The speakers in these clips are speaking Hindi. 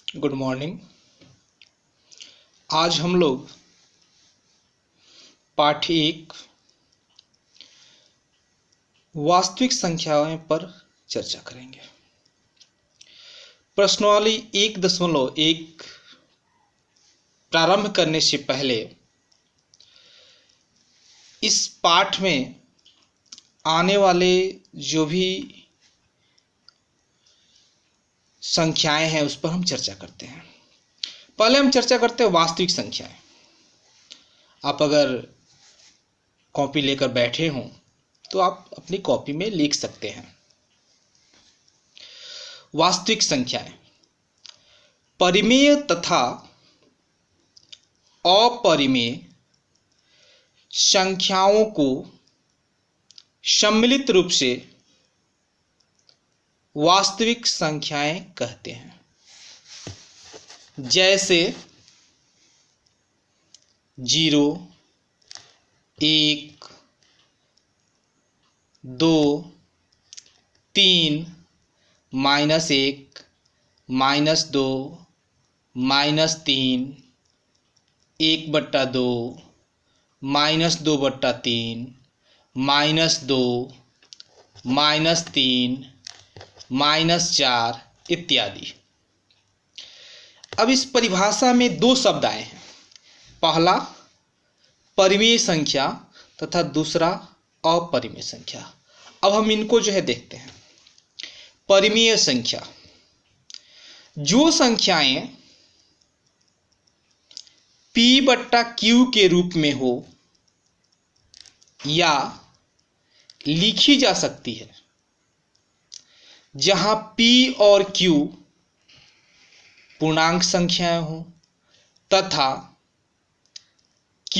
Good morning. आज हम लोग पाठ 1 वास्तविक संख्याओं पर चर्चा करेंगे। प्रश्नावली 1.1 प्रारंभ करने से पहले इस पाठ में आने वाले जो भी संख्याएं हैं उस पर हम चर्चा करते हैं। पहले हम चर्चा करते हैं वास्तविक संख्याएं। आप अगर कॉपी लेकर बैठे हों तो आप अपनी कॉपी में लिख सकते हैं। वास्तविक संख्याएं परिमेय तथा अपरिमेय संख्याओं को सम्मिलित रूप से वास्तविक संख्याएं कहते हैं। जैसे 0, 1, 2, 3, -1, -2, -3, 1/2, -2/3, -2, -3, -4 इत्यादि। अब इस परिभाषा में दो शब्द आए हैं। पहला परिमेय संख्या तथा दूसरा अपरिमेय संख्या। अब हम इनको देखते हैं। परिमेय संख्या जो संख्याएं P/Q के रूप में हो या लिखी जा सकती है, जहां P और Q पूर्णांक संख्याएं हो तथा Q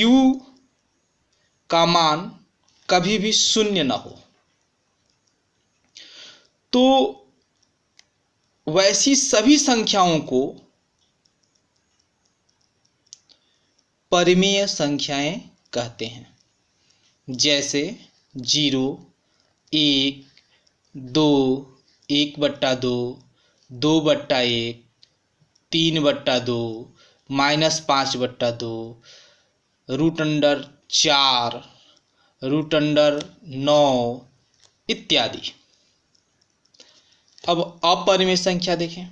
का मान कभी भी शून्य न हो, तो वैसी सभी संख्याओं को परिमेय संख्याएं कहते हैं। जैसे 0, 1, 2, 1/2, 2/1, 3/2, -5/2, √4, √9 इत्यादि। अब अपरिमेय संख्या देखें।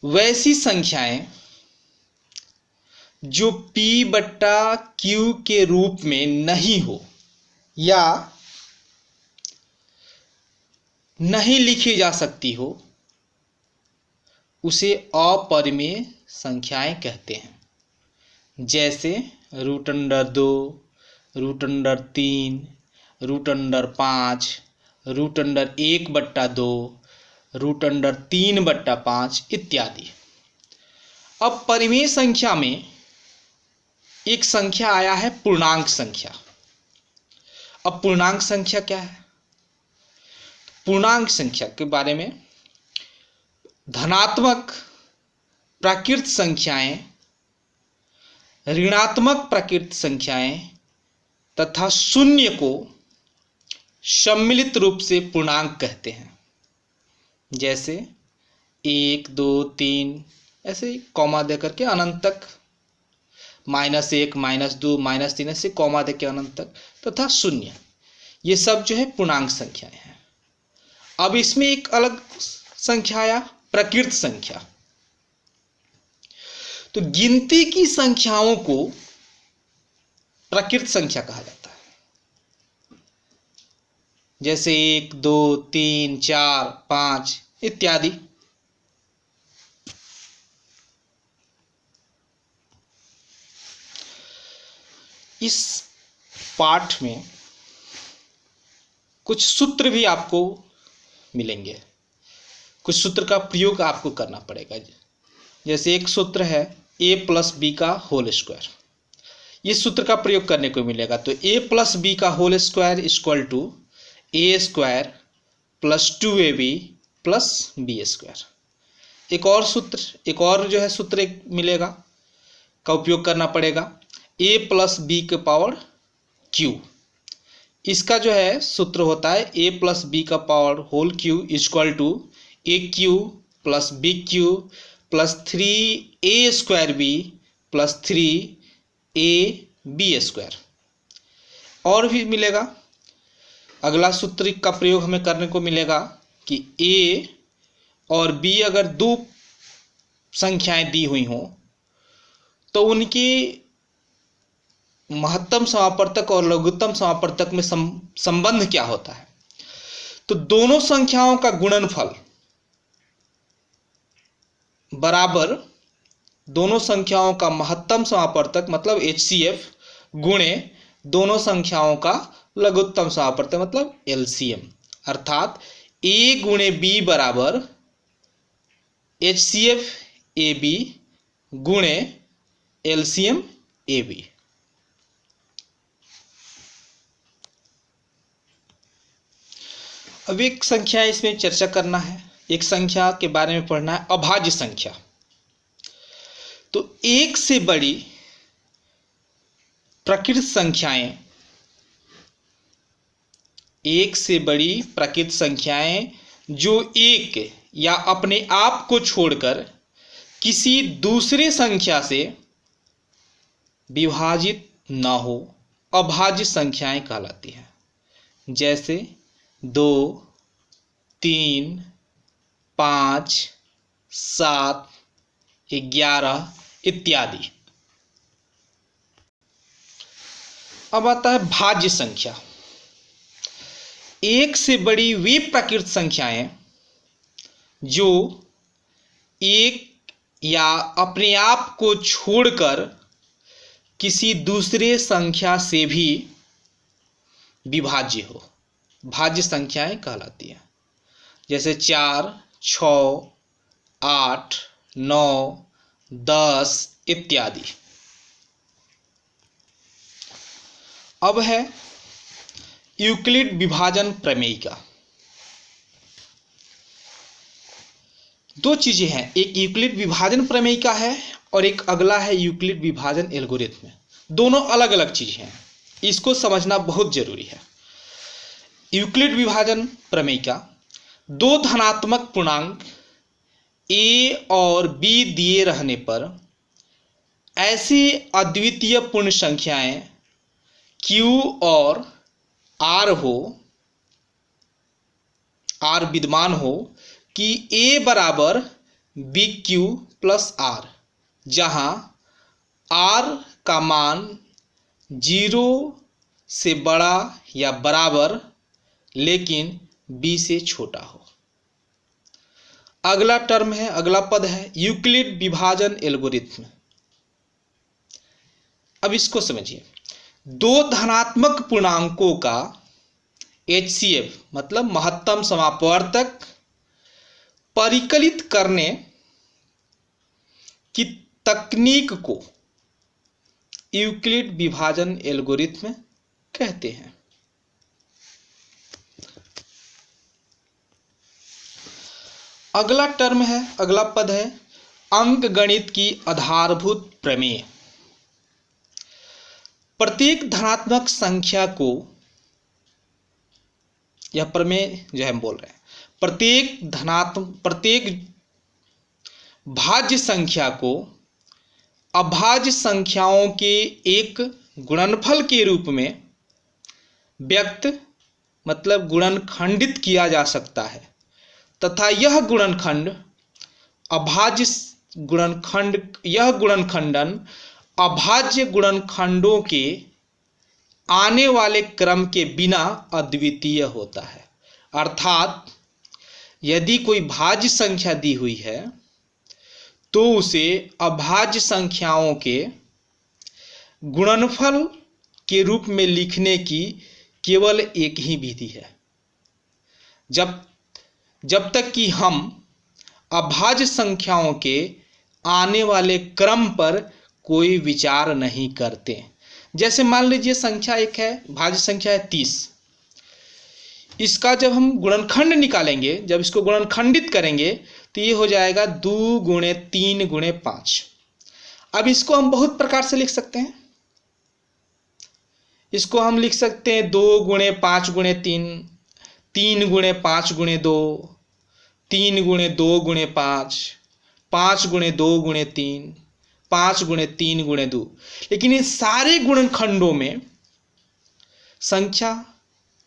वैसी संख्याएं जो P/Q के रूप में नहीं हो या नहीं लिखी जा सकती हो, उसे अपरिमेय संख्याएं कहते हैं। जैसे √2, √3, √5, √1/2, √3/5 इत्यादि। अब परिमेय संख्या में एक संख्या आया है पूर्णांक संख्या। अब पूर्णांक संख्या क्या है? पूर्णांक संख्या के बारे में धनात्मक प्राकृत संख्याएं, ऋणात्मक प्राकृत संख्याएं तथा शून्य को सम्मिलित रूप से पूर्णांक कहते हैं। जैसे 1, 2, 3 ऐसे कॉमा देकर के अनंत तक, -1, -2, -3 ऐसे कॉमा देकर अनंत तक, तथा शून्य, ये सब पूर्णांक संख्याएं हैं। अब इसमें एक अलग संख्या आया, प्रकृत संख्या। तो गिनती की संख्याओं को प्रकृत संख्या कहा जाता है। जैसे 1, 2, 3, 4, 5 इत्यादि। इस पाठ में कुछ सूत्र भी आपको मिलेंगे, कुछ सूत्र का प्रयोग आपको करना पड़ेगा। जैसे एक सूत्र है a+b का होल स्क्वायर। ये सूत्र का प्रयोग करने को मिलेगा। तो a+b का whole square equal to a² + 2ab + b²। एक और सूत्र, एक और सूत्र एक मिलेगा, का उपयोग करना पड़ेगा। a+b⁻⁻q, इसका सूत्र होता है a+b⁻³ equal to aq plus b q plus 3a² plus 3ab²। और भी मिलेगा, अगला सूत्र का प्रयोग हमें करने को मिलेगा कि a और b अगर दो संख्याएं दी हुई हों तो उनकी महत्तम समापवर्तक और लघुत्तम समापवर्तक में संबंध क्या होता है। तो दोनों संख्याओं का गुणनफल बराबर दोनों संख्याओं का महत्तम समापवर्तक मतलब HCF गुणे दोनों संख्याओं का लघुत्तम समापवर्तक मतलब LCM, अर्थात A गुणे B बराबर HCF AB गुणे LCM AB। अब एक संख्या इसमें चर्चा करना है, एक संख्या के बारे में पढ़ना है, अभाज्य संख्या। तो एक से बड़ी प्रकृत संख्याएं, एक से बड़ी प्रकृत संख्याएं जो एक या अपने आप को छोड़कर किसी दूसरे संख्या से विभाजित न हो, अभाज्य संख्याएं कहलाती हैं। जैसे 2, 3, 5, 7, 11 इत्यादि। अब आता है भाज्य संख्या। एक से बड़ी वे प्रकृत संख्याएं जो एक या अपने आप को छोड़कर किसी दूसरे संख्या से भी विभाज्य हो, भाज्य संख्याएं कहलाती हैं। जैसे 4, 6, 8, 9, 10 इत्यादि। अब है यूक्लिड विभाजन प्रमेयिका। दो चीजें हैं, एक यूक्लिड विभाजन प्रमेयिका है और एक अगला है यूक्लिड विभाजन एल्गोरिथ्म। दोनों अलग अलग चीजें हैं, इसको समझना बहुत जरूरी है। यूक्लिड विभाजन प्रमेयिका, दो धनात्मक पूर्णांक a और b दिए रहने पर ऐसी अद्वितीय पूर्ण संख्याएं q और r विद्यमान हो कि a बराबर bq प्लस r, जहां r का मान 0 से बड़ा या बराबर लेकिन b से छोटा हो। अगला टर्म है, अगला पद है यूक्लिड विभाजन एल्गोरिथ्म। अब इसको समझिए, दो धनात्मक पूर्णांकों का HCF मतलब महत्तम समापवर्तक परिकलित करने की तकनीक को यूक्लिड विभाजन एल्गोरिथ्म कहते हैं। अगला टर्म है, अगला पद है अंकगणित की आधारभूत प्रमेय। प्रत्येक धनात्मक संख्या को, यह प्रमेय जो हम बोल रहे हैं, प्रत्येक भाज्य संख्या को अभाज्य संख्याओं के एक गुणनफल के रूप में व्यक्त मतलब गुणनखंडित किया जा सकता है तथा यह गुणनखंडन अभाज्य गुणनखंडों के आने वाले क्रम के बिना अद्वितीय होता है। अर्थात यदि कोई भाज्य संख्या दी हुई है तो उसे अभाज्य संख्याओं के गुणनफल के रूप में लिखने की केवल एक ही विधि है। जब तक कि हम अभाज्य संख्याओं के आने वाले क्रम पर कोई विचार नहीं करते। जैसे मान लीजिए संख्या एक है, भाज्य संख्या है 30। इसका जब हम गुणनखंड निकालेंगे, जब इसको गुणनखंडित करेंगे तो ये हो जाएगा 2 गुणे 3 गुणे 5। अब इसको हम बहुत प्रकार से लिख सकते हैं। इसको हम लिख सकते हैं 2 गुणे 5 गुणे 3, 3 गुणे 5 गुणे 2, 3 गुणे 2 गुणे 5, 5 गुणे 2 गुणे 3, 5 गुणे 3 गुणे 2। लेकिन इन सारे गुणनखंडों में संख्या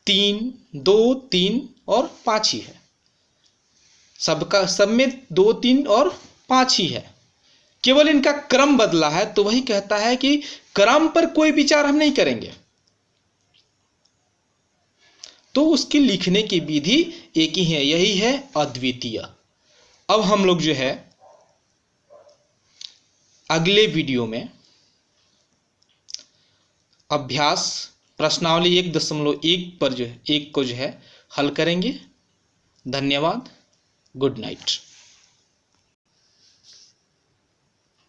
3, 2, 3 और 5 ही है। सब में 2, 3 और 5 ही है, केवल इनका क्रम बदला है। तो वही कहता है कि क्रम पर कोई विचार हम नहीं करेंगे, तो उसकी लिखने की विधि एक ही है, यही है अद्वितीय। अब हम लोग जो है अगले वीडियो में अभ्यास प्रश्नावली 1.1 पर जो है 1 को जो है हल करेंगे। धन्यवाद। Good night.